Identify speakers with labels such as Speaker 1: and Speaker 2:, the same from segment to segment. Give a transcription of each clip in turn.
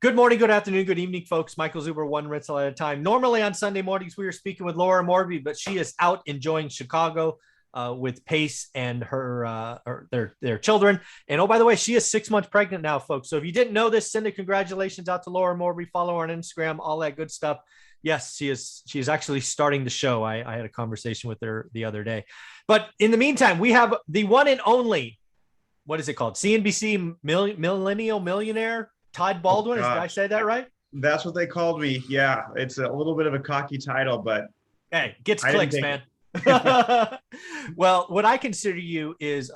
Speaker 1: Good morning, good afternoon, good evening, folks. Michael Zuber, one rental at a time. Normally on Sunday mornings, we were speaking with Laura Morby, but she is out enjoying Chicago with Pace and their children. And oh, by the way, she is 6 months pregnant now, folks. So if you didn't know this, send a congratulations out to Laura Morby. Follow her on Instagram, all that good stuff. Yes, she is actually starting the show. I had a conversation with her the other day. But in the meantime, we have the one and only, what is it called? CNBC Millennial Millionaire. Todd Baldwin, did I say that right?
Speaker 2: That's what they called me. Yeah, it's a little bit of a cocky title, but
Speaker 1: hey, gets clicks, man. Well, what I consider you is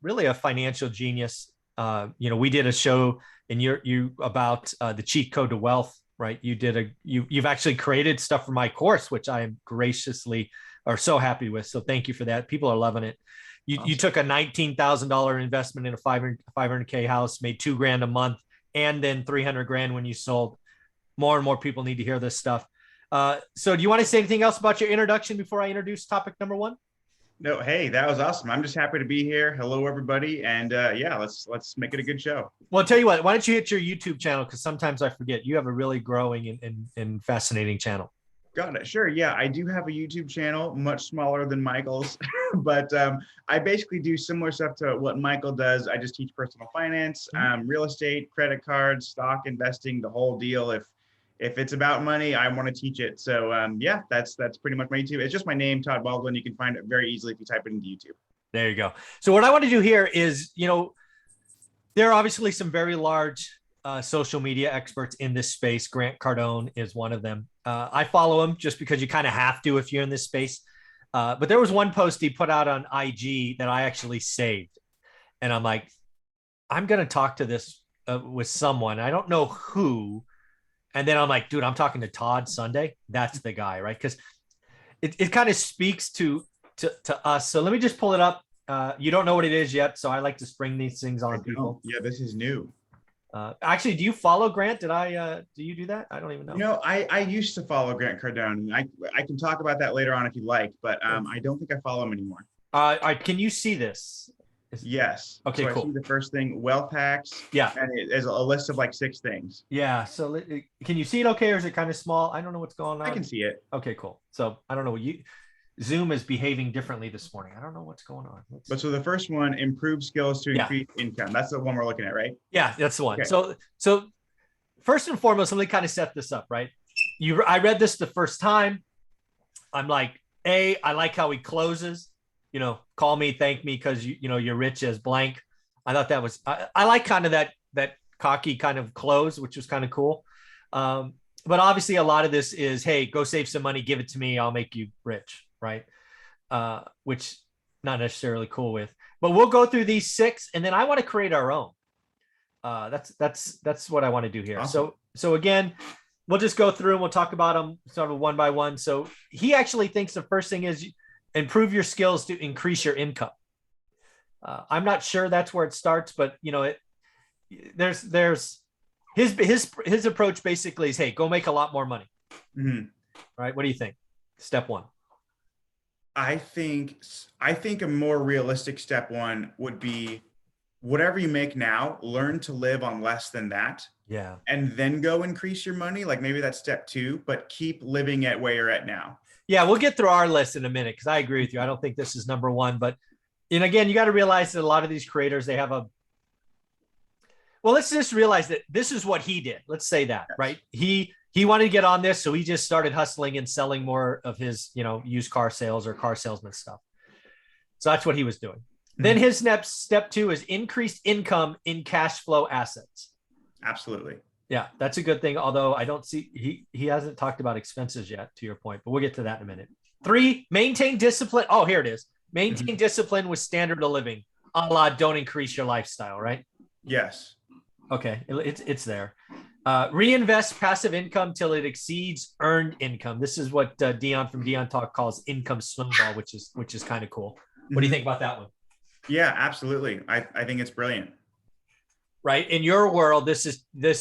Speaker 1: really a financial genius. We did a show and you about the cheat code to wealth, right? You've actually created stuff for my course, which I am graciously or so happy with. So thank you for that. People are loving it. You took a $19,000 investment in a 500K house, made $2,000 a month, and then 300 grand when you sold. More and more people need to hear this stuff. So do you want to say anything else about your introduction before I introduce topic number one?
Speaker 2: No, hey, that was awesome. I'm just happy to be here. Hello, everybody. And yeah, let's make it a good show.
Speaker 1: Well, I'll tell you what, why don't you hit your YouTube channel? Because sometimes I forget. You have a really growing and fascinating channel.
Speaker 2: Got it. Sure. Yeah, I do have a YouTube channel, much smaller than Michael's, but I basically do similar stuff to what Michael does. I just teach personal finance, real estate, credit cards, stock investing, the whole deal. If it's about money, I want to teach it. So yeah, that's pretty much my YouTube. It's just my name, Todd Baldwin. You can find it very easily if you type it into YouTube.
Speaker 1: There you go. So what I want to do here is, there are obviously some very large social media experts in this space. Grant Cardone is one of them. I follow him just because you kind of have to if you're in this space. But there was one post he put out on IG that I actually saved. And I'm like, I'm going to talk to this with someone. I don't know who. And then I'm like, dude, I'm talking to Todd Sunday. That's the guy, right? Because it kind of speaks to us. So let me just pull it up. You don't know what it is yet. So I like to spring these things on people.
Speaker 2: Yeah, this is new.
Speaker 1: Actually, do you follow Grant? Do you do that? I don't even know.
Speaker 2: I used to follow Grant Cardone. I can talk about that later on if you like, but I don't think I follow him anymore.
Speaker 1: Can you see this?
Speaker 2: Yes.
Speaker 1: Okay,
Speaker 2: so
Speaker 1: cool.
Speaker 2: I see the first thing, wealth hacks.
Speaker 1: Yeah.
Speaker 2: And it is a list of like 6 things.
Speaker 1: Yeah. So can you see it okay, or is it kind of small? I don't know what's going on.
Speaker 2: I can see it.
Speaker 1: Okay, cool. So I don't know. Zoom is behaving differently this morning. I don't know what's going on.
Speaker 2: So the first one, improve skills to increase income. That's the one we're looking at, right?
Speaker 1: Yeah, that's the one. Okay. So first and foremost, let me kind of set this up, right? I read this the first time. I'm like, I like how he closes. Call me, thank me because you're rich as blank. I thought that was I like kind of that cocky kind of close, which was kind of cool. But obviously a lot of this is, hey, go save some money, give it to me, I'll make you rich. Right. Which not necessarily cool with, but we'll go through these 6 and then I want to create our own. That's what I want to do here. Awesome. So again, we'll just go through and we'll talk about them sort of one by one. So he actually thinks the first thing is improve your skills to increase your income. I'm not sure that's where it starts, but there's his approach basically is, hey, go make a lot more money. Mm-hmm. Right. What do you think? Step 1.
Speaker 2: I think a more realistic step 1 would be whatever you make now, learn to live on less than that.
Speaker 1: Yeah.
Speaker 2: And then go increase your money. Like maybe that's step 2, but keep living at where you're at now.
Speaker 1: Yeah. We'll get through our list in a minute because I agree with you. I don't think this is number 1, but again, you got to realize that a lot of these creators, they have let's just realize that this is what he did. Let's say that, yes. Right? He wanted to get on this, so he just started hustling and selling more of his, used car sales or car salesman stuff. So that's what he was doing. Mm-hmm. Then his next step 2 is increased income in cash flow assets.
Speaker 2: Absolutely.
Speaker 1: Yeah, that's a good thing. Although I don't see, he hasn't talked about expenses yet, to your point, but we'll get to that in a minute. 3, maintain discipline. Oh, here it is. Maintain discipline with standard of living. A la don't increase your lifestyle, right?
Speaker 2: Yes.
Speaker 1: Okay, it's there. Reinvest passive income till it exceeds earned income. This is what Dion from Dion Talk calls income snowball, which is kind of cool. What do you think about that one?
Speaker 2: Yeah, absolutely. I think it's brilliant.
Speaker 1: Right. In your world, this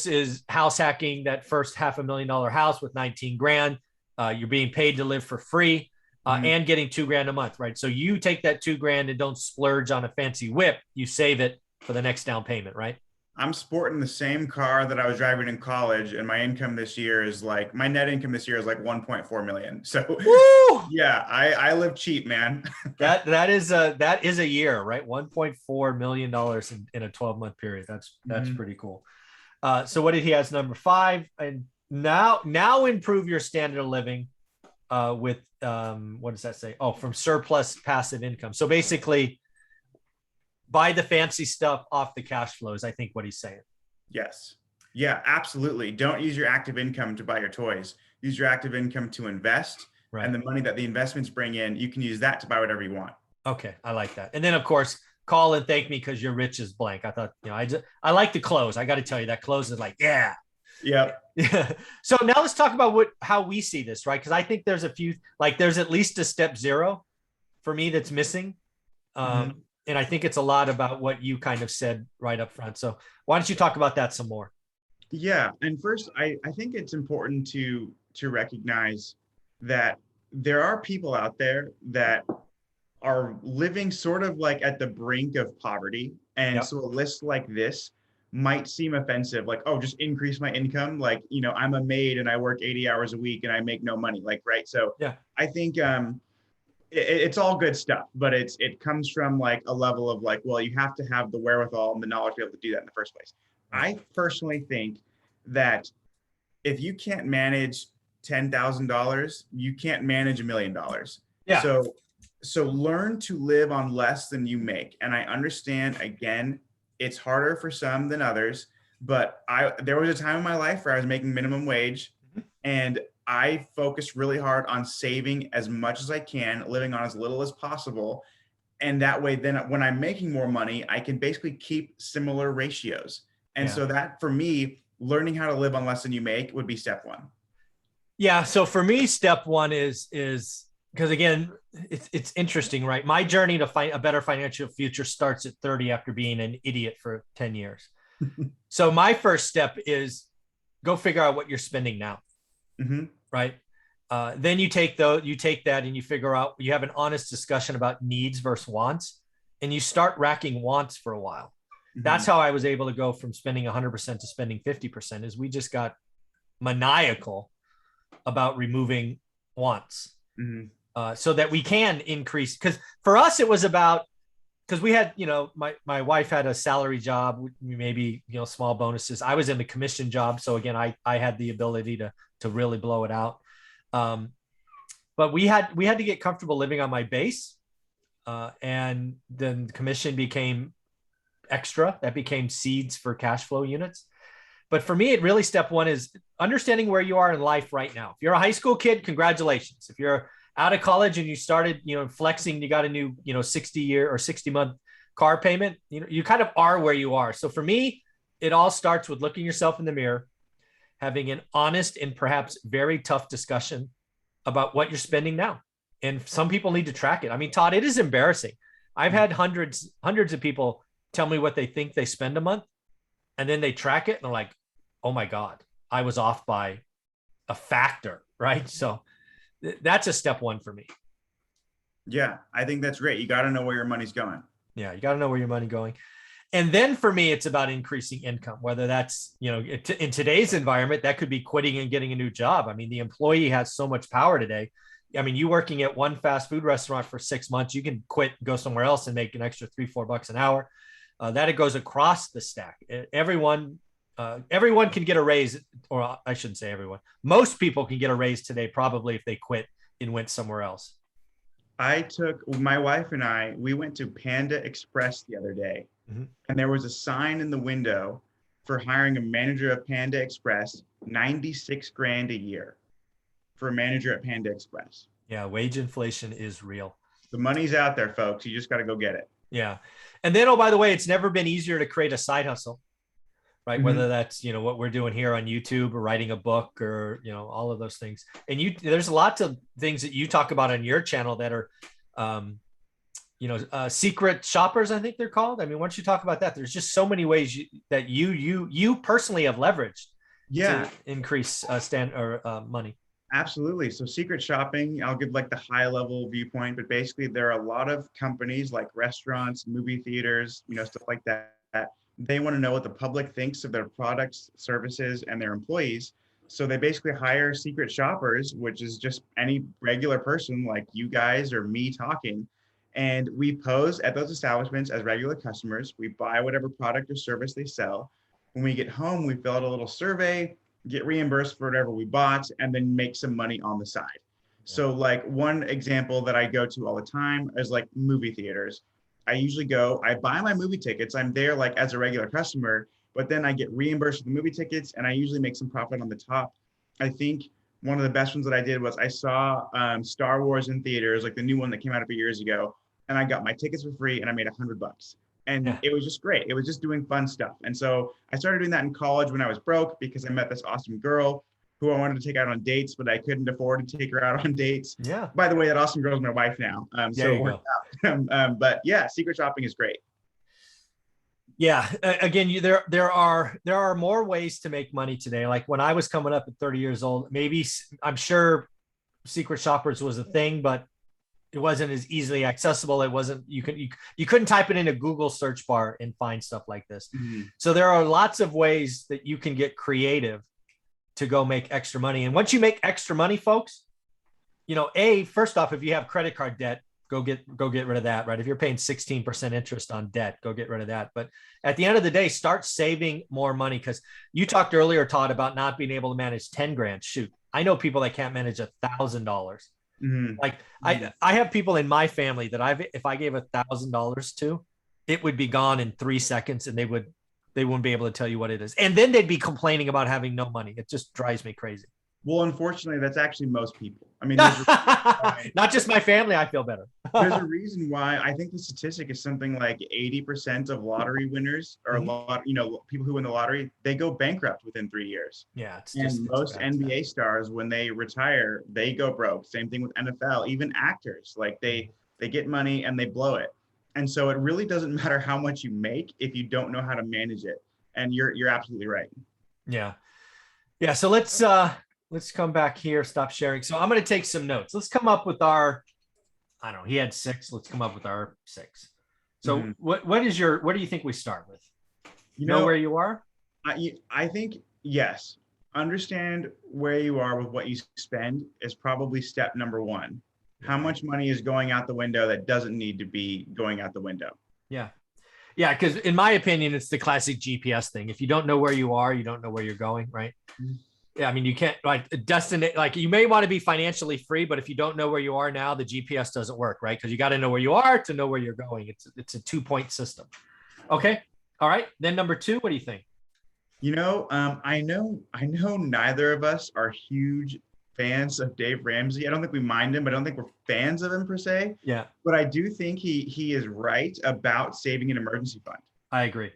Speaker 1: is house hacking that first $500,000 house with 19 grand. You're being paid to live for free and getting $2,000 a month. Right. So you take that $2,000 and don't splurge on a fancy whip. You save it for the next down payment. Right.
Speaker 2: I'm sporting the same car that I was driving in college, and my income this year is like, my net income this year is like 1.4 million. So
Speaker 1: Woo!
Speaker 2: yeah, I live cheap, man.
Speaker 1: That is a year, right? $1.4 million in a 12-month period. That's
Speaker 2: Mhm.
Speaker 1: pretty cool. So what did he has number 5? And now improve your standard of living with what does that say? Oh, from surplus passive income. So basically buy the fancy stuff off the cash flows, I think what he's saying.
Speaker 2: Yes. Yeah, absolutely. Don't use your active income to buy your toys. Use your active income to invest, and
Speaker 1: Right.
Speaker 2: the money that the investments bring in, you can use that to buy whatever you want.
Speaker 1: Okay. I like that. And then of course, call and thank me because you're rich as blank. I thought, I like the close. I got to tell you that close is like, yeah.
Speaker 2: Yep.
Speaker 1: Yeah. So now let's talk about how we see this, right? Because I think there's a few, like there's at least a step 0 for me that's missing.
Speaker 2: Mhm.
Speaker 1: And I think it's a lot about what you kind of said right up front. So why don't you talk about that some more?
Speaker 2: Yeah, and first, I think it's important to recognize that there are people out there that are living sort of like at the brink of poverty, and
Speaker 1: Yep.
Speaker 2: so a list like this might seem offensive, like, oh, just increase my income, like, I'm a maid and I work 80 hours a week and I make no money, like, right? So
Speaker 1: Yeah.
Speaker 2: I think it's all good stuff, but it comes from like a level of like, well, you have to have the wherewithal and the knowledge to be able to do that in the first place.
Speaker 1: Right.
Speaker 2: I personally think that if you can't manage $10,000, you can't manage $1 million.
Speaker 1: Yeah.
Speaker 2: So learn to live on less than you make. And I understand, again, it's harder for some than others, but there was a time in my life where I was making minimum wage,
Speaker 1: Mhm.
Speaker 2: and I focused really hard on saving as much as I can, living on as little as possible. And that way, then when I'm making more money, I can basically keep similar ratios. And
Speaker 1: Yeah.
Speaker 2: so that for me, learning how to live on less than you make would be step 1.
Speaker 1: Yeah. So for me, step 1 is because again, it's interesting, right? My journey to find a better financial future starts at 30 after being an idiot for 10 years. So my first step is go figure out what you're spending now,
Speaker 2: Mm-hmm.
Speaker 1: right? Then you take that and you figure out, you have an honest discussion about needs versus wants, and you start racking wants for a while.
Speaker 2: Mm-hmm.
Speaker 1: That's how I was able to go from spending 100% to spending 50%. Is we just got maniacal about removing wants,
Speaker 2: Mm-hmm.
Speaker 1: so that we can increase. Because for us, it was about, because we had, my wife had a salary job, maybe, small bonuses. I was in the commission job. So again, I had the ability to really blow it out. But we had to get comfortable living on my base. And then the commission became extra. That became seeds for cash flow units. But for me, it really step 1 is understanding where you are in life right now. If you're a high school kid, congratulations. If you're out of college and you started, flexing, you got a new, 60-year or 60-month car payment, you kind of are where you are. So for me, it all starts with looking yourself in the mirror, having an honest and perhaps very tough discussion about what you're spending now. And some people need to track it. I mean, Todd, it is embarrassing. I've had hundreds of people tell me what they think they spend a month, and then they track it and they're like, oh my God, I was off by a factor, right? So that's a step 1 for me.
Speaker 2: Yeah, I think that's great. You got to know where your money's going.
Speaker 1: Yeah, you got to know where your money going. And then for me, it's about increasing income, whether that's, in today's environment, that could be quitting and getting a new job. I mean, the employee has so much power today. I mean, you working at one fast food restaurant for 6 months, you can quit, go somewhere else and make an extra $3-4 an hour. That it goes across the stack. Everyone can get a raise, or I shouldn't say everyone. Most people can get a raise today, probably if they quit and went somewhere else.
Speaker 2: My wife and we went to Panda Express the other day,
Speaker 1: Mm-hmm.
Speaker 2: and there was a sign in the window for hiring a manager of Panda Express, 96 grand a year for a manager at Panda Express.
Speaker 1: Yeah, wage inflation is real.
Speaker 2: The money's out there, folks. You just got to go get it.
Speaker 1: Yeah. And then, oh, by the way, it's never been easier to create a side hustle, right?
Speaker 2: Mm-hmm.
Speaker 1: Whether that's, what we're doing here on YouTube or writing a book or, all of those things. And there's lots of things that you talk about on your channel that are, secret shoppers, I think they're called. I mean, once you talk about that, there's just so many ways that you personally have leveraged to increase money.
Speaker 2: Absolutely. So secret shopping, I'll give like the high level viewpoint, but basically there are a lot of companies like restaurants, movie theaters, stuff like that they want to know what the public thinks of their products, services, and their employees. So they basically hire secret shoppers, which is just any regular person like you guys or me talking. And we pose at those establishments as regular customers. We buy whatever product or service they sell. When we get home, we fill out a little survey, get reimbursed for whatever we bought, and then make some money on the side. So like one example that I go to all the time is like movie theaters. I usually go, I buy my movie tickets. I'm there like as a regular customer, but then I get reimbursed for the movie tickets and I usually make some profit on the top. I think one of the best ones that I did was I saw Star Wars in theaters, like the new one that came out a few years ago, and I got my tickets for free and I made $100. And
Speaker 1: Yeah.
Speaker 2: it was just great. It was just doing fun stuff. And so I started doing that in college when I was broke because I met this awesome girl who I wanted to take out on dates, but I couldn't afford to take her out on dates.
Speaker 1: Yeah.
Speaker 2: By the way, that awesome girl is my wife now.
Speaker 1: There you go.
Speaker 2: But yeah, secret shopping is great.
Speaker 1: Yeah. Again, there are more ways to make money today. Like when I was coming up at 30 years old, maybe I'm sure secret shoppers was a thing, but it wasn't as easily accessible. It wasn't, you couldn't type it in a Google search bar and find stuff like this.
Speaker 2: Mm-hmm.
Speaker 1: So there are lots of ways that you can get creative to go make extra money. And once you make extra money, folks, first off, if you have credit card debt, go get rid of that, right? If you're paying 16% interest on debt, go get rid of that. But at the end of the day, start saving more money, because you talked earlier, Todd, about not being able to manage 10 grand. Shoot, I know people that can't manage $1,000.
Speaker 2: Mm-hmm.
Speaker 1: Like I have people in my family that if I gave $1,000 to, it would be gone in 3 seconds, and they wouldn't be able to tell you what it is. And then they'd be complaining about having no money. It just drives me crazy.
Speaker 2: Well, unfortunately, that's actually most people. I mean,
Speaker 1: not just my family. I feel better.
Speaker 2: There's a reason why I think the statistic is something like 80% of lottery winners or people who win the lottery, they go bankrupt within 3 years.
Speaker 1: Yeah.
Speaker 2: Most NBA stars, when they retire, they go broke. Same thing with NFL, even actors, like they get money and they blow it. And so it really doesn't matter how much you make if you don't know how to manage it. And you're absolutely right.
Speaker 1: Yeah. Yeah. So let's come back here. Stop sharing. So I'm going to take some notes. Let's come up with I don't know. He had 6. Let's come up with our 6. So what do you think we start with? You know where you are?
Speaker 2: I think, yes. Understand where you are with what you spend is probably step number 1. How much money is going out the window that doesn't need to be going out the window?
Speaker 1: Yeah. Yeah. Because in my opinion, it's the classic GPS thing. If you don't know where you are, you don't know where you're going, right? Mm-hmm. Yeah, I mean, you can't like you may want to be financially free, but if you don't know where you are now, the GPS doesn't work, right? Because you got to know where you are to know where you're going. It's a 2-point system. Okay. All right. Then number 2, what do you think?
Speaker 2: I know neither of us are huge fans of Dave Ramsey. I don't think we mind him, but I don't think we're fans of him per se.
Speaker 1: Yeah.
Speaker 2: But I do think he is right about saving an emergency fund.
Speaker 1: I agree.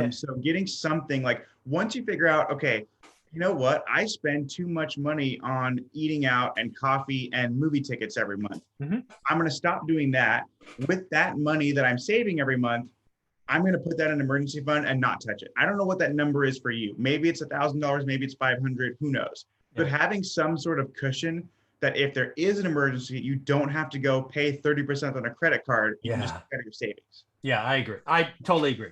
Speaker 2: So getting something like, once you figure out, okay, you know what? I spend too much money on eating out and coffee and movie tickets every month.
Speaker 1: Mm-hmm.
Speaker 2: I'm going to stop doing that. With that money that I'm saving every month, I'm going to put that in an emergency fund and not touch it. I don't know what that number is for you. Maybe it's $1,000, maybe it's $500, who knows? Yeah. But having some sort of cushion that if there is an emergency, you don't have to go pay 30% on a credit card. You can just get your savings.
Speaker 1: Yeah, I agree. I totally agree.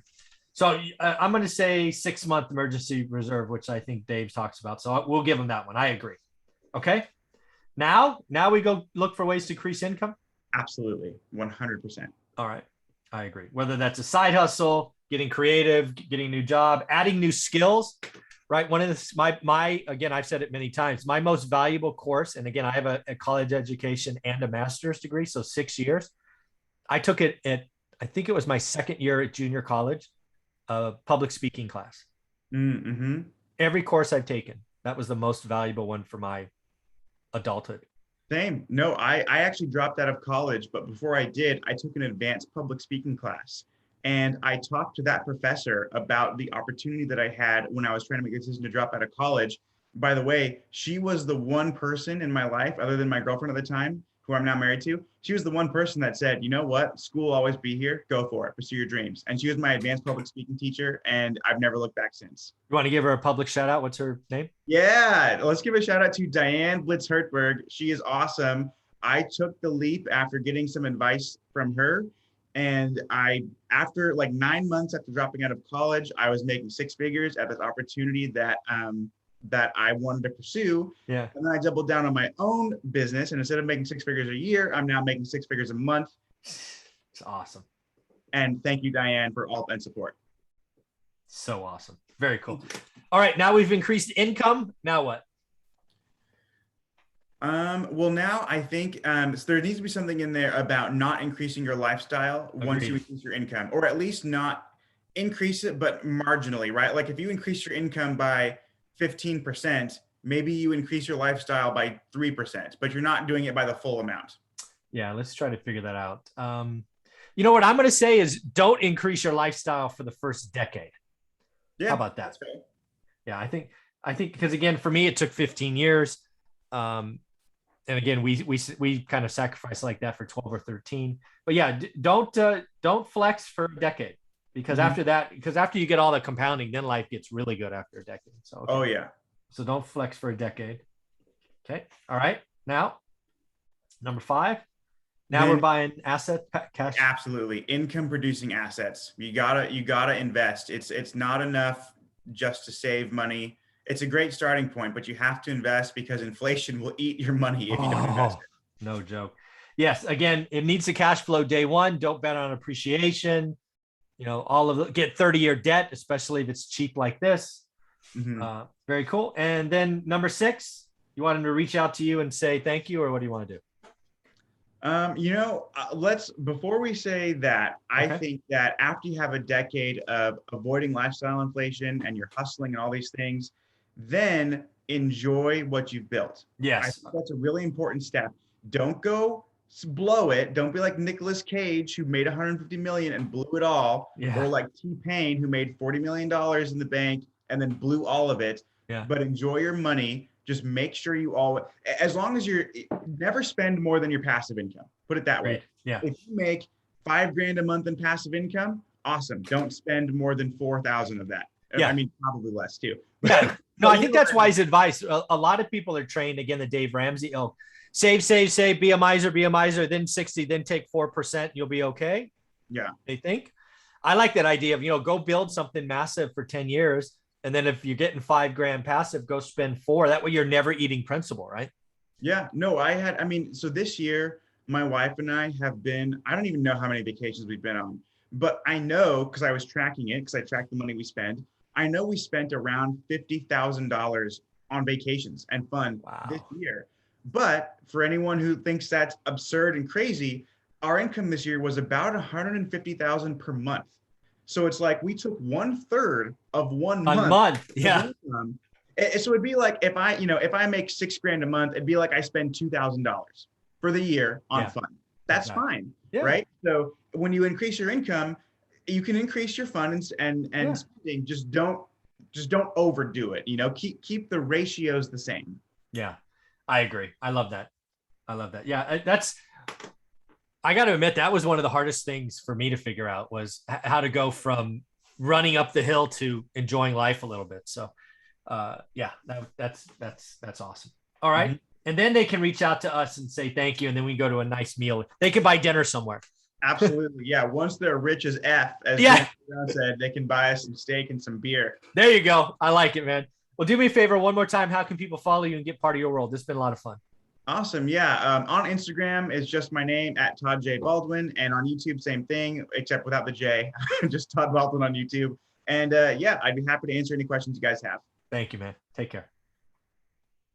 Speaker 1: So I'm going to say 6-month emergency reserve, which I think Dave talks about. So we'll give him that one. I agree. Okay. Now we go look for ways to increase income.
Speaker 2: Absolutely. 100%.
Speaker 1: All right. I agree. Whether that's a side hustle, getting creative, getting a new job, adding new skills, right? One of the, again, I've said it many times, my most valuable course. And again, I have a college education and a master's degree. So 6 years. I took it I think it was my 2nd year at junior college. Public speaking class.
Speaker 2: Mm-hmm.
Speaker 1: Every course I've taken, that was the most valuable one for my adulthood.
Speaker 2: Same. No, I actually dropped out of college, but before I did, I took an advanced public speaking class. And I talked to that professor about the opportunity that I had when I was trying to make a decision to drop out of college. By the way, she was the one person in my life, other than my girlfriend at the time, who I'm now married to. She was the one person that said, you know what, school will always be here, go for it, pursue your dreams. And she was my advanced public speaking teacher, and I've never looked back since.
Speaker 1: You want to give her a public shout out? What's her name?
Speaker 2: Yeah, let's give a shout out to Diane Blitz-Hertberg. She is awesome. I took the leap after getting some advice from her, And after like 9 months after dropping out of college, I was making six figures at this opportunity that I wanted to pursue.
Speaker 1: Yeah.
Speaker 2: And then I doubled down on my own business. And instead of making six figures a year, I'm now making six figures a month.
Speaker 1: It's awesome.
Speaker 2: And thank you, Diane, for all and support.
Speaker 1: So awesome. Very cool. All right. Now we've increased income. Now what?
Speaker 2: Well, now I think so there needs to be something in there about not increasing your lifestyle once you increase your income, or at least not increase it, but marginally, right? Like if you increase your income by 15%, maybe you increase your lifestyle by 3%, but you're not doing it by the full amount.
Speaker 1: Yeah, let's try to figure that out. You know what I'm going to say is don't increase your lifestyle for the first decade.
Speaker 2: Yeah.
Speaker 1: How about that? Yeah, I think because again, for me, it took 15 years. And again, we kind of sacrificed like that for 12 or 13. But yeah, don't flex for a decade, because after you get all the compounding, then life gets really good after a decade. So
Speaker 2: Oh yeah.
Speaker 1: So don't flex for a decade. Okay. All right. Now, number 5. Now we're buying cash.
Speaker 2: Absolutely. Income producing assets. You gotta invest. It's not enough just to save money. It's a great starting point, but you have to invest because inflation will eat your money if you don't invest it.
Speaker 1: No joke. Yes. Again, it needs the cash flow day one. Don't bet on appreciation. Get 30-year debt, especially if it's cheap like this. Very cool. And then number 6, you want him to reach out to you and say thank you, or what do you want to do?
Speaker 2: Before we say that, I think that after you have a decade of avoiding lifestyle inflation and you're hustling and all these things, then enjoy what you've built.
Speaker 1: Yes.
Speaker 2: I think that's a really important step. Don't go blow it. Don't be like Nicolas Cage, who made 150 million and blew it all.
Speaker 1: Yeah.
Speaker 2: Or like T-Pain, who made $40 million in the bank and then blew all of it.
Speaker 1: Yeah.
Speaker 2: But enjoy your money. Just make sure you always, as long as you're, never spend more than your passive income. Put it that way.
Speaker 1: Yeah.
Speaker 2: If you make $5,000 a month in passive income, awesome. Don't spend more than 4,000 of that.
Speaker 1: Yeah.
Speaker 2: I mean, probably less too.
Speaker 1: Yeah. No, I think that's wise advice. A lot of people are trained, again, the Dave Ramsey, save, be a miser, then 60, then take 4%, you'll be okay.
Speaker 2: Yeah.
Speaker 1: They think. I like that idea of, go build something massive for 10 years. And then if you're getting $5,000 passive, go spend 4. That way you're never eating principal, right?
Speaker 2: Yeah. No, so this year, my wife and I have been, I don't even know how many vacations we've been on, but I know, because I was tracking it, because I tracked the money we spend. I know we spent around $50,000 on vacations and fun this year. But for anyone who thinks that's absurd and crazy, our income this year was about $150,000 per month. So it's like we took 1/3 of 1 month.
Speaker 1: Yeah.
Speaker 2: So it'd be like if I make $6,000 a month, it'd be like I spend $2,000 for the year on fun. That's fine, right? So when you increase your income, you can increase your funds and spending. Just don't overdo it. Keep the ratios the same.
Speaker 1: Yeah, I agree. I love that. Yeah, I got to admit, that was one of the hardest things for me to figure out, was how to go from running up the hill to enjoying life a little bit. So, that's awesome. All right. And then they can reach out to us and say thank you. And then we go to a nice meal. They could buy dinner somewhere.
Speaker 2: Absolutely. Yeah. Once they're rich as F, as John said, they can buy us some steak and some beer.
Speaker 1: There you go. I like it, man. Well, do me a favor one more time. How can people follow you and get part of your world? This has been a lot of fun.
Speaker 2: Awesome. Yeah. On Instagram, it's just my name at Todd J. Baldwin. And on YouTube, same thing, except without the J. Just Todd Baldwin on YouTube. And I'd be happy to answer any questions you guys have.
Speaker 1: Thank you, man. Take care.